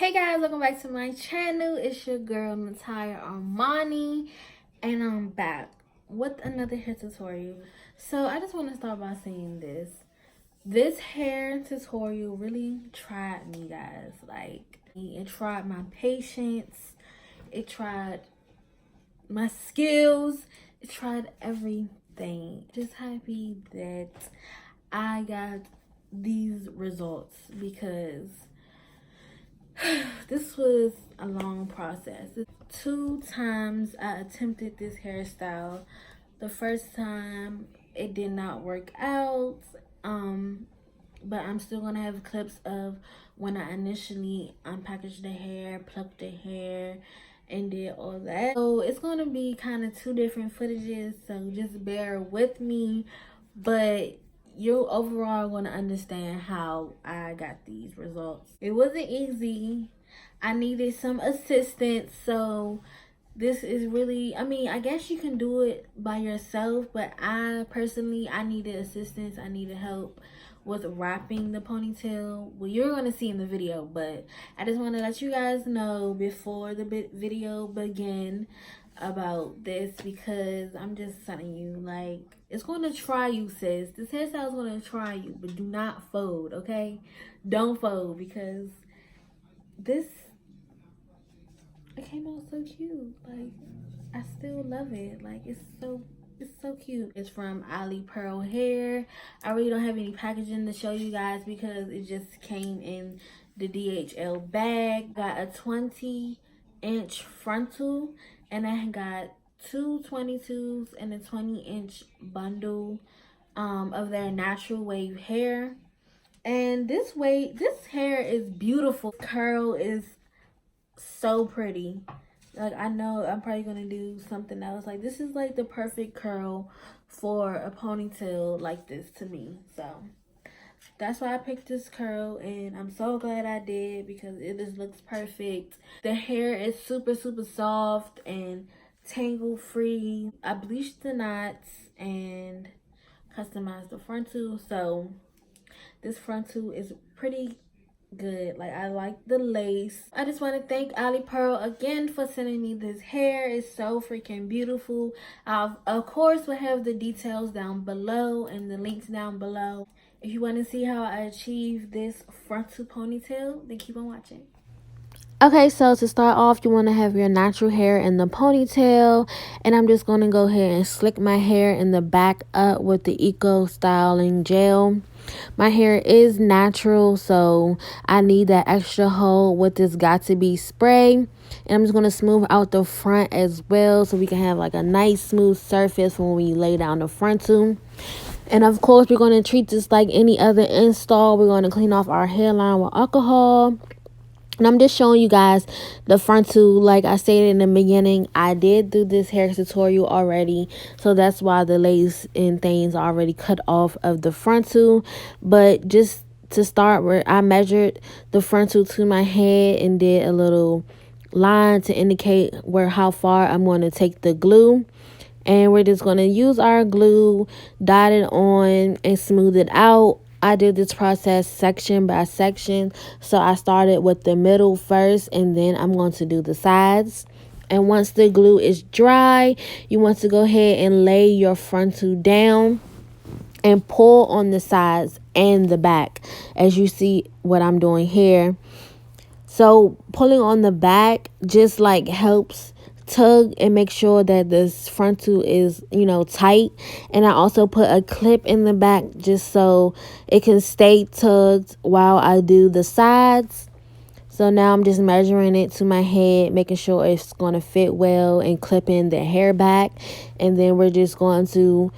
Hey guys, welcome back to my channel. It's your girl Natalia.Armoni, and I'm back with another hair tutorial. So I just want to start by saying this hair tutorial really tried me, guys. Like, it tried my patience, it tried my skills, it tried everything. Just happy that I got these results because this was a long process. 2 times I attempted this hairstyle. The first time it did not work out, but I'm still gonna have clips of when I initially unpackaged the hair, plucked the hair, and did all that. So it's gonna be kind of 2 different footages, so just bear with me. But you overall going to understand how I got these results. It wasn't easy. I needed some assistance. So this is really, I mean, I guess you can do it by yourself, but I needed assistance. I needed help with wrapping the ponytail. Well, you're going to see in the video, but I just want to let you guys know before the video begin about this, because I'm just telling you, like, it's going to try you, sis. This hairstyle is going to try you, but do not fold, okay? Don't fold, because this, it came out so cute. Like, I still love it. Like, it's so cute. It's from Alipearl Hair. I really don't have any packaging to show you guys because it just came in the DHL bag. Got a 20-inch frontal, and I got 2 22s and a 20-inch bundle of their natural wave hair. And this hair is beautiful. Curl is so pretty. Like, I know I'm probably gonna do something else. Like, this is like the perfect curl for a ponytail like this to me. So that's why I picked this curl, and I'm so glad I did because it just looks perfect. The hair is super soft and tangle free. I bleached the knots and customized the frontal. So this frontal is pretty good. Like, I like the lace. I just want to thank Alipearl again for sending me this hair. It's so freaking beautiful. Of course, will have the details down below and the links down below. If you want to see how I achieve this frontal ponytail, then keep on watching. Okay, so to start off, you want to have your natural hair in the ponytail, and I'm just going to go ahead and slick my hair in the back up with the 𝕃𝕀𝕂𝔼 gel. My hair is natural, so I need that extra hold with this got2b spray. And I'm just going to smooth out the front as well so we can have like a nice smooth surface when we lay down the frontal. And of course, we're going to treat this like any other install. We're going to clean off our hairline with alcohol. And I'm just showing you guys the frontal. Like I stated in the beginning, I did do this hair tutorial already, so that's why the lace and things are already cut off of the frontal. But just to start, where I measured the frontal to my head and did a little line to indicate how far I'm going to take the glue. And we're just going to use our glue, dot it on, and smooth it out. I did this process section by section. So I started with the middle first, and then I'm going to do the sides. And once the glue is dry, you want to go ahead and lay your frontal down and pull on the sides and the back, as you see what I'm doing here. So pulling on the back just like helps tug and make sure that this frontal is, tight. And I also put a clip in the back just so it can stay tugged while I do the sides. So now I'm just measuring it to my head, making sure it's going to fit well, and clipping the hair back. And then we're just going to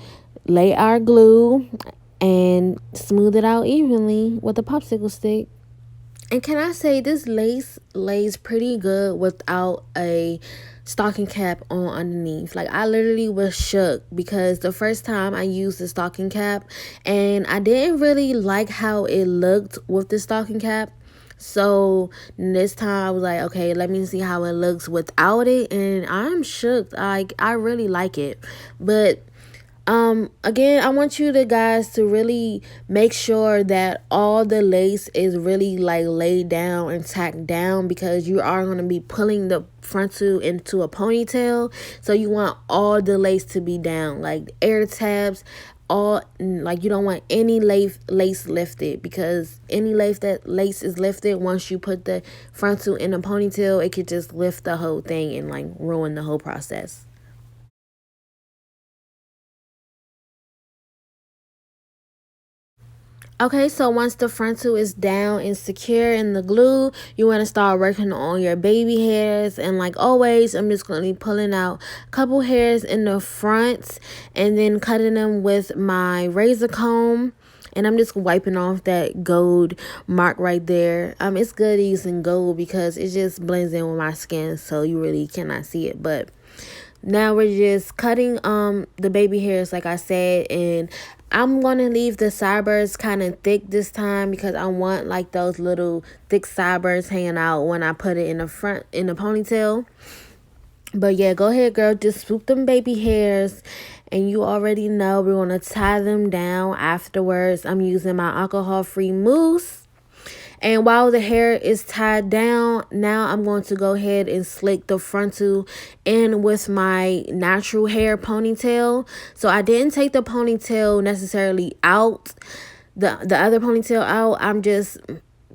lay our glue and smooth it out evenly with a popsicle stick. And can I say, this lace lays pretty good without a stocking cap on underneath. Like, I literally was shook because the first time I used the stocking cap, and I didn't really like how it looked with the stocking cap. So this time I was like, okay, let me see how it looks without it, and I'm shook. Like, I really like it. But Again, I want you to guys to really make sure that all the lace is really like laid down and tacked down, because you are going to be pulling the frontal into a ponytail. So you want all the lace to be down, like air tabs, all, like you don't want any lace lifted, because any lace is lifted, once you put the frontal in a ponytail, it could just lift the whole thing and like ruin the whole process. Okay, so once the frontal is down and secure in the glue, you want to start working on your baby hairs. And like always, I'm just going to be pulling out a couple hairs in the front and then cutting them with my razor comb. And I'm just wiping off that gold mark right there. It's good using gold because it just blends in with my skin, so you really cannot see it. But now we're just cutting the baby hairs like I said, and I'm gonna leave the sideburns kind of thick this time because I want like those little thick sideburns hanging out when I put it in the front in the ponytail. But yeah, go ahead girl, just swoop them baby hairs, and you already know we're gonna tie them down afterwards. I'm using my alcohol free mousse. And while the hair is tied down, now I'm going to go ahead and slick the frontal in with my natural hair ponytail. So I didn't take the ponytail necessarily out, the other ponytail out. I'm just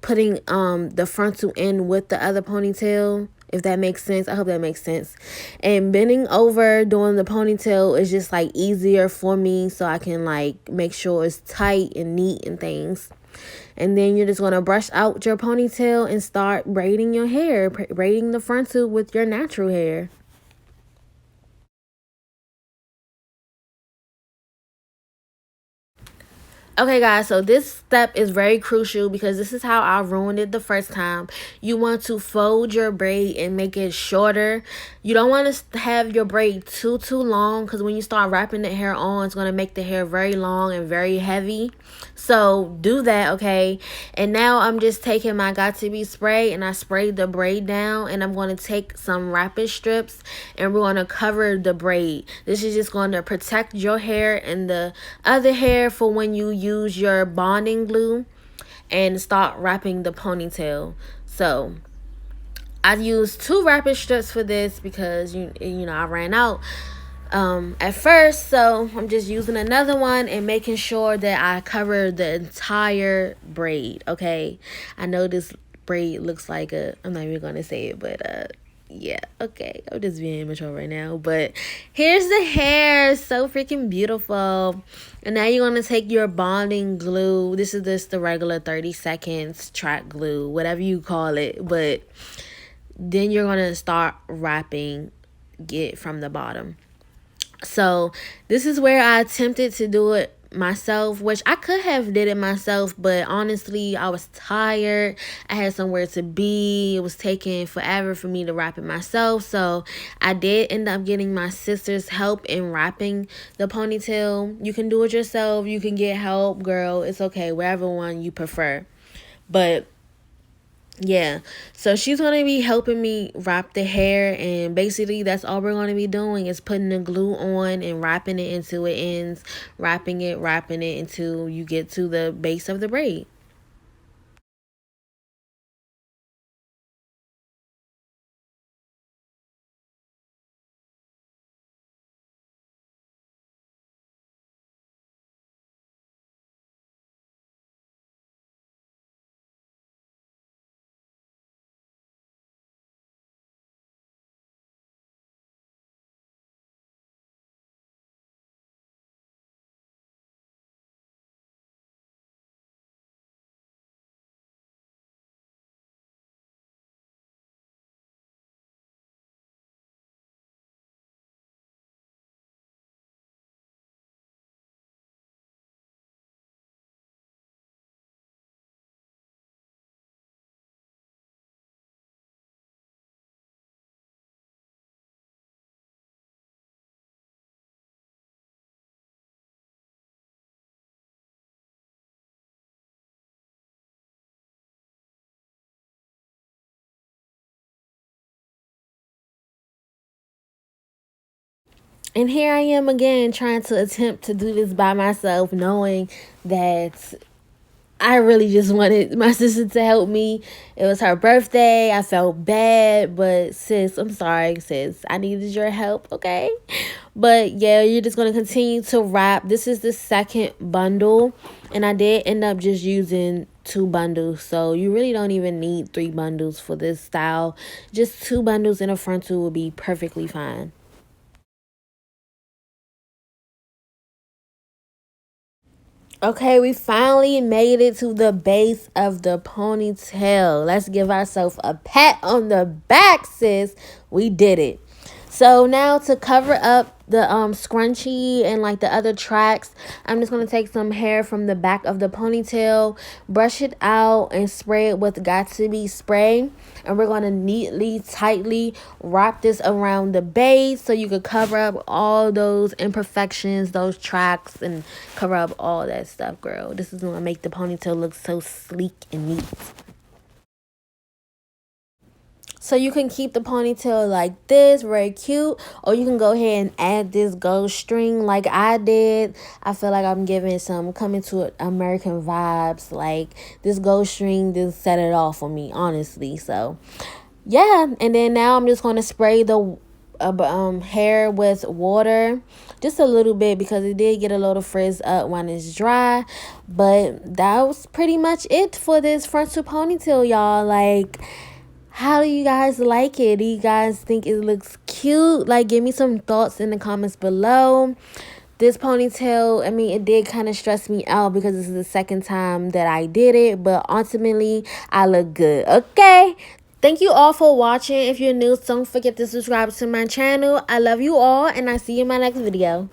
putting the frontal in with the other ponytail, if that makes sense. I hope that makes sense. And bending over doing the ponytail is just like easier for me, so I can like make sure it's tight and neat and things. And then you're just going to brush out your ponytail and start braiding your hair, braiding the frontal with your natural hair. Okay, guys, so this step is very crucial because this is how I ruined it the first time. You want to fold your braid and make it shorter. You don't want to have your braid too long, because when you start wrapping the hair on, it's going to make the hair very long and very heavy. So do that, okay? And now I'm just taking my Got2b spray and I sprayed the braid down, and I'm going to take some wrapping strips and we're going to cover the braid. This is just going to protect your hair and the other hair for when you use your bonding glue and start wrapping the ponytail. So I used 2 wrapping strips for this because you know I ran out at first, so I'm just using another one and making sure that I cover the entire braid. Okay, I know this braid looks like a, I'm not even gonna say it, but yeah, okay, I'm just being immature right now, but here's the hair, so freaking beautiful. And now you're gonna take your bonding glue. This is just the regular 30 seconds track glue, whatever you call it, but then you're gonna start wrapping it from the bottom. So this is where I attempted to do it myself, which I could have did it myself, but honestly I was tired. I had somewhere to be. It was taking forever for me to wrap it myself, so I did end up getting my sister's help in wrapping the ponytail. You can do it yourself, you can get help, girl, it's okay, whatever one you prefer. But yeah, so she's going to be helping me wrap the hair, and basically that's all we're going to be doing is putting the glue on and wrapping it until it ends, wrapping it until you get to the base of the braid. And here I am again trying to attempt to do this by myself, knowing that I really just wanted my sister to help me. It was her birthday. I felt bad, but sis, I'm sorry, sis. I needed your help, okay? But yeah, you're just going to continue to wrap. This is the second bundle, and I did end up just using 2 bundles. So you really don't even need 3 bundles for this style. Just 2 bundles in a frontal will be perfectly fine. Okay, we finally made it to the base of the ponytail. Let's give ourselves a pat on the back, sis. We did it. So now to cover up the scrunchie and like the other tracks, I'm just going to take some hair from the back of the ponytail, brush it out, and spray it with got2b spray. And we're going to neatly, tightly wrap this around the base so you could cover up all those imperfections, those tracks, and cover up all that stuff, girl. This is going to make the ponytail look so sleek and neat. So you can keep the ponytail like this, very cute, or you can go ahead and add this gold string like I did. I feel like I'm giving some coming to American vibes. Like this gold string just set it off for me, honestly. So yeah, and then now I'm just going to spray the hair with water, just a little bit, because it did get a little frizz up when it's dry. But that was pretty much it for this frontal ponytail, y'all. Like, how do you guys like it? Do you guys think it looks cute? Like, give me some thoughts in the comments below. This ponytail, I mean, it did kind of stress me out because this is the second time that I did it, but ultimately I look good. Okay, thank you all for watching. If you're new, don't forget to subscribe to my channel. I love you all, and I see you in my next video.